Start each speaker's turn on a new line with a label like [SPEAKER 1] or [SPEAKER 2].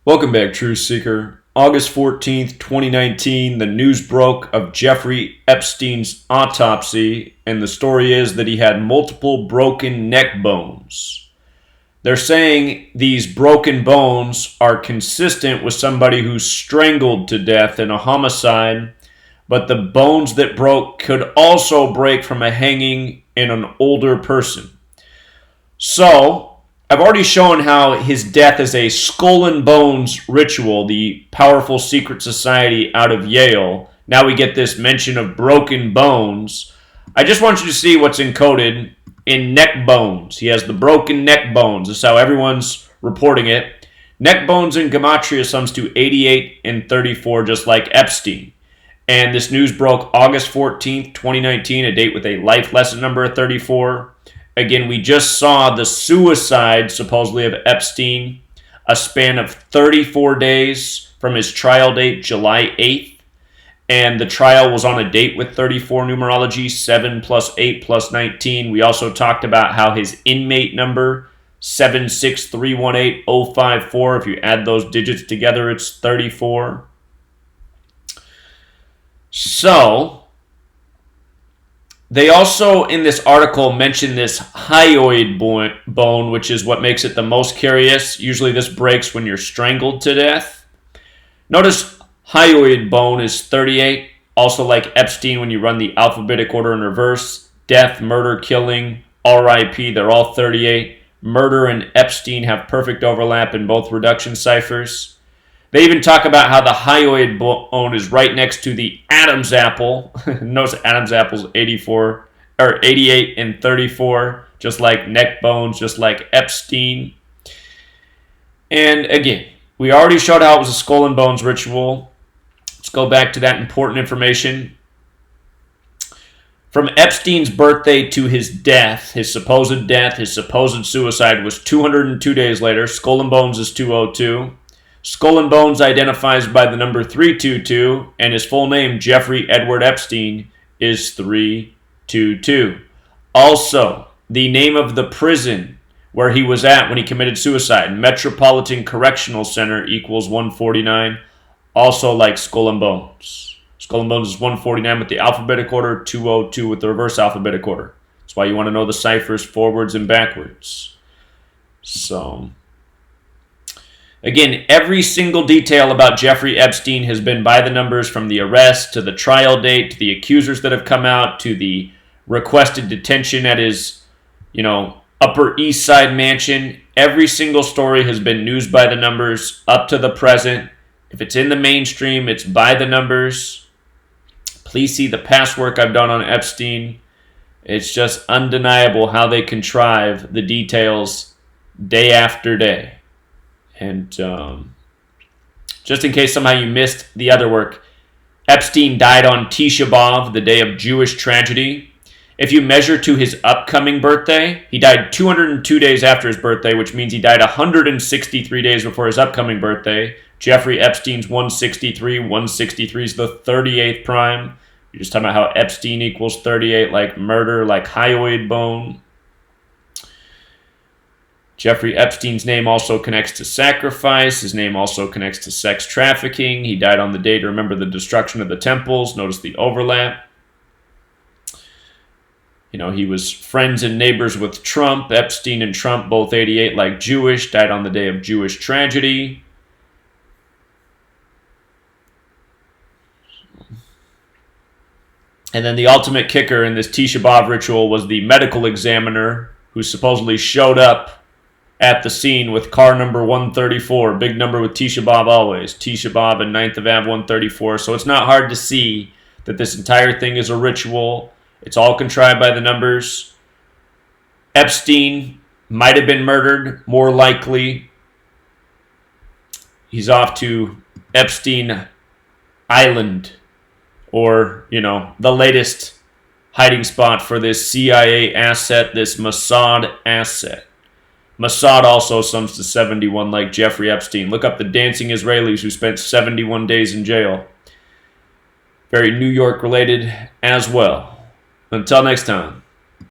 [SPEAKER 1] Welcome back, Truth Seeker. August 14th, 2019, the news broke of Jeffrey Epstein's autopsy, and the story is that he had multiple broken neck bones. They're saying these broken bones are consistent with somebody who's strangled to death in a homicide, but the bones that broke could also break from a hanging in an older person. So, I've already shown how his death is a skull and bones ritual, the powerful secret society out of Yale. Now we get this mention of broken bones. I just want you to see what's encoded in neck bones. He has the broken neck bones. That's how everyone's reporting it. Neck bones in Gematria sums to 88 and 34, just like Epstein. And this news broke August 14th, 2019, a date with a life lesson number of 34. Again, we just saw the suicide, supposedly, of Epstein, a span of 34 days from his trial date, July 8th. And the trial was on a date with 34 numerology, 7 plus 8 plus 19. We also talked about how his inmate number, 76318-054, if you add those digits together, it's 34. So, they also, in this article, mention this hyoid bone, which is what makes it the most curious. Usually this breaks when you're strangled to death. Notice hyoid bone is 38. Also like Epstein, when you run the alphabetic order in reverse. Death, murder, killing, RIP, they're all 38. Murder and Epstein have perfect overlap in both reduction ciphers. They even talk about how the hyoid bone is right next to the Adam's apple. Notice Adam's apple is 88 and 34, just like neck bones, just like Epstein. And again, we already showed how it was a skull and bones ritual. Let's go back to that important information. From Epstein's birthday to his death, his supposed suicide was 202 days later. Skull and bones is 202. Skull and Bones identifies by the number 322, and his full name, Jeffrey Edward Epstein, is 322. Also, the name of the prison where he was at when he committed suicide, Metropolitan Correctional Center, equals 149, also like Skull and Bones. Skull and Bones is 149 with the alphabetic order, 202 with the reverse alphabetic order. That's why you want to know the ciphers forwards and backwards. So, again, every single detail about Jeffrey Epstein has been by the numbers, from the arrest to the trial date to the accusers that have come out to the requested detention at his, Upper East Side mansion. Every single story has been news by the numbers up to the present. If it's in the mainstream, it's by the numbers. Please see the past work I've done on Epstein. It's just undeniable how they contrive the details day after day. And just in case somehow you missed the other work, Epstein died on Tisha B'Av, the day of Jewish tragedy. If you measure to his upcoming birthday, he died 202 days after his birthday, which means he died 163 days before his upcoming birthday. Jeffrey Epstein's 163. 163 is the 38th prime. You're just talking about how Epstein equals 38, like murder, like hyoid bone. Jeffrey Epstein's name also connects to sacrifice. His name also connects to sex trafficking. He died on the day to remember the destruction of the temples. Notice the overlap. He was friends and neighbors with Trump. Epstein and Trump, both 88, like Jewish, died on the day of Jewish tragedy. And then the ultimate kicker in this Tisha B'Av ritual was the medical examiner who supposedly showed up at the scene with car number 134, big number with Tisha B'Av always. Tisha B'Av and 9th of Av 134. So it's not hard to see that this entire thing is a ritual. It's all contrived by the numbers. Epstein might have been murdered, more likely. He's off to Epstein Island, or, the latest hiding spot for this CIA asset, this Mossad asset. Mossad also sums to 71, like Jeffrey Epstein. Look up the dancing Israelis who spent 71 days in jail. Very New York related as well. Until next time.